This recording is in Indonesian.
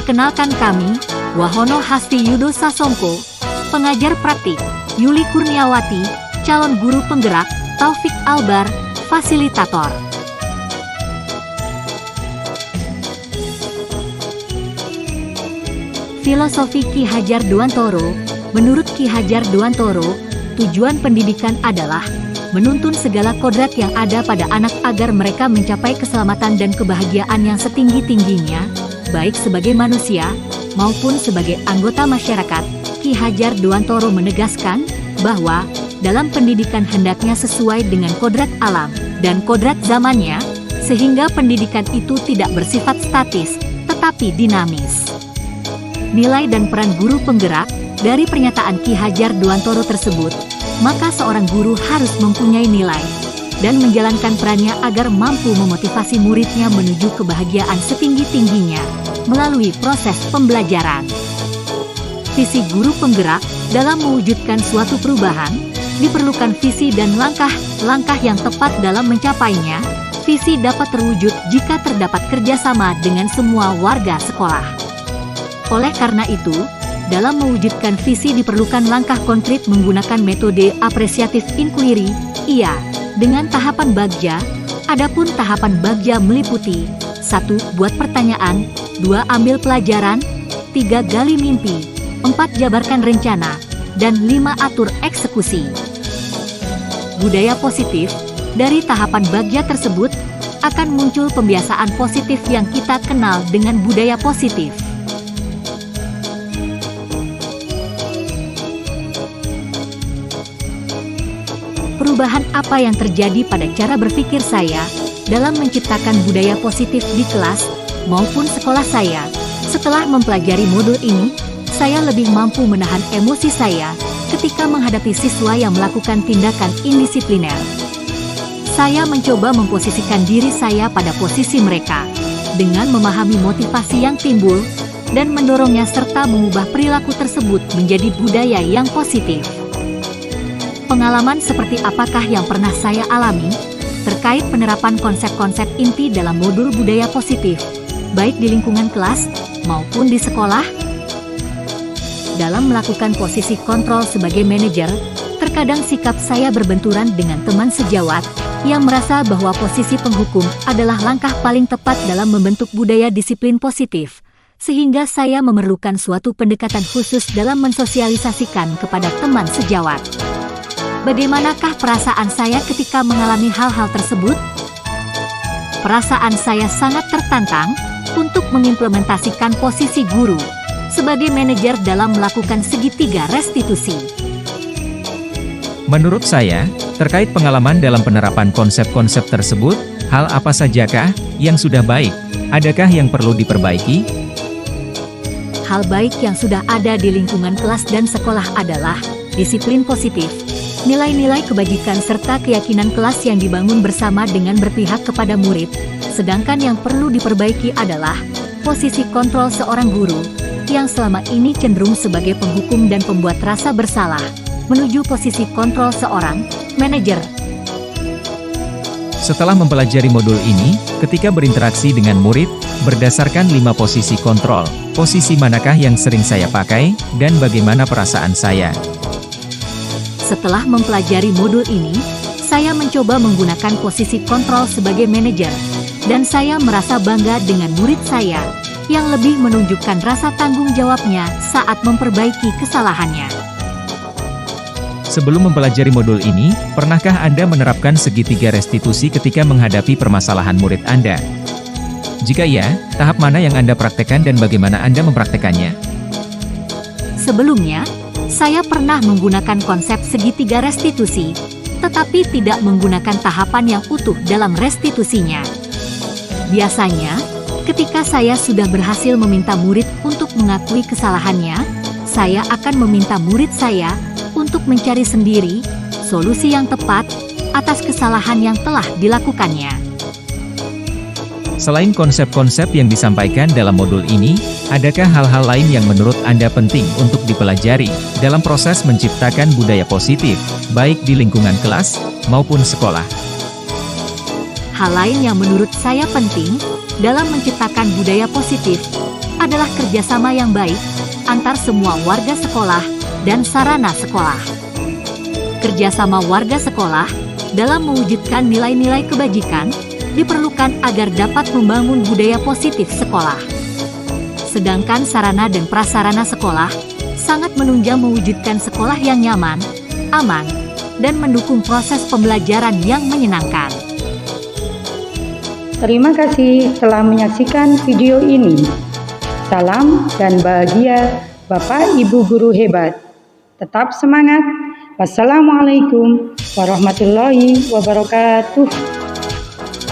Perkenalkan kami, Wahono Hasti Yudo Sasongko, pengajar praktik, Yuli Kurniawati, calon guru penggerak, Taufik Albar, fasilitator. Filosofi Ki Hajar Dewantoro. Menurut Ki Hajar Dewantoro, tujuan pendidikan adalah menuntun segala kodrat yang ada pada anak agar mereka mencapai keselamatan dan kebahagiaan yang setinggi-tingginya, baik sebagai manusia maupun sebagai anggota masyarakat. Ki Hajar Dewantoro menegaskan bahwa dalam pendidikan hendaknya sesuai dengan kodrat alam dan kodrat zamannya, sehingga pendidikan itu tidak bersifat statis, tetapi dinamis. Nilai dan peran guru penggerak. Dari pernyataan Ki Hajar Dewantoro tersebut, maka seorang guru harus mempunyai nilai dan menjalankan perannya agar mampu memotivasi muridnya menuju kebahagiaan setinggi-tingginya melalui proses pembelajaran. Visi guru penggerak. Dalam mewujudkan suatu perubahan, diperlukan visi dan langkah-langkah yang tepat dalam mencapainya. Visi dapat terwujud jika terdapat kerjasama dengan semua warga sekolah. Oleh karena itu, dalam mewujudkan visi diperlukan langkah konkret menggunakan metode apresiatif inquiry, dengan tahapan bagja. Adapun tahapan bagja meliputi 1. Buat pertanyaan, 2. Ambil pelajaran, 3. Gali mimpi, 4. Jabarkan rencana, dan 5. Atur eksekusi. Budaya positif. Dari tahapan bagja tersebut, akan muncul pembiasaan positif yang kita kenal dengan budaya positif. Perubahan apa yang terjadi pada cara berpikir saya dalam menciptakan budaya positif di kelas maupun sekolah saya? Setelah mempelajari modul ini, saya lebih mampu menahan emosi saya ketika menghadapi siswa yang melakukan tindakan indisipliner. Saya mencoba memposisikan diri saya pada posisi mereka dengan memahami motivasi yang timbul dan mendorongnya serta mengubah perilaku tersebut menjadi budaya yang positif. Pengalaman seperti apakah yang pernah saya alami terkait penerapan konsep-konsep inti dalam modul budaya positif, baik di lingkungan kelas maupun di sekolah? Dalam melakukan posisi kontrol sebagai manajer, terkadang sikap saya berbenturan dengan teman sejawat yang merasa bahwa posisi penghukum adalah langkah paling tepat dalam membentuk budaya disiplin positif, sehingga saya memerlukan suatu pendekatan khusus dalam mensosialisasikan kepada teman sejawat. Bagaimanakah perasaan saya ketika mengalami hal-hal tersebut? Perasaan saya sangat tertantang untuk mengimplementasikan posisi guru sebagai manajer dalam melakukan segitiga restitusi. Menurut saya, terkait pengalaman dalam penerapan konsep-konsep tersebut, hal apa sajakah yang sudah baik? Adakah yang perlu diperbaiki? Hal baik yang sudah ada di lingkungan kelas dan sekolah adalah disiplin positif, nilai-nilai kebajikan serta keyakinan kelas yang dibangun bersama dengan berpihak kepada murid. Sedangkan yang perlu diperbaiki adalah posisi kontrol seorang guru yang selama ini cenderung sebagai penghukum dan pembuat rasa bersalah, menuju posisi kontrol seorang manajer. Setelah mempelajari modul ini, ketika berinteraksi dengan murid, berdasarkan 5 posisi kontrol, posisi manakah yang sering saya pakai, dan bagaimana perasaan saya? Setelah mempelajari modul ini, saya mencoba menggunakan posisi kontrol sebagai manajer, dan saya merasa bangga dengan murid saya yang lebih menunjukkan rasa tanggung jawabnya saat memperbaiki kesalahannya. Sebelum mempelajari modul ini, pernahkah Anda menerapkan segitiga restitusi ketika menghadapi permasalahan murid Anda? Jika ya, tahap mana yang Anda praktekkan dan bagaimana Anda mempraktekannya? Sebelumnya, saya pernah menggunakan konsep segitiga restitusi, tetapi tidak menggunakan tahapan yang utuh dalam restitusinya. Biasanya, ketika saya sudah berhasil meminta murid untuk mengakui kesalahannya, saya akan meminta murid saya untuk mencari sendiri solusi yang tepat atas kesalahan yang telah dilakukannya. Selain konsep-konsep yang disampaikan dalam modul ini, adakah hal-hal lain yang menurut Anda penting untuk dipelajari dalam proses menciptakan budaya positif, baik di lingkungan kelas maupun sekolah? Hal lain yang menurut saya penting dalam menciptakan budaya positif adalah kerjasama yang baik antar semua warga sekolah dan sarana sekolah. Kerjasama warga sekolah dalam mewujudkan nilai-nilai kebajikan diperlukan agar dapat membangun budaya positif sekolah. Sedangkan sarana dan prasarana sekolah sangat menunjang mewujudkan sekolah yang nyaman, aman, dan mendukung proses pembelajaran yang menyenangkan. Terima kasih telah menyaksikan video ini. Salam dan bahagia Bapak Ibu guru hebat. Tetap semangat. Wassalamualaikum warahmatullahi wabarakatuh.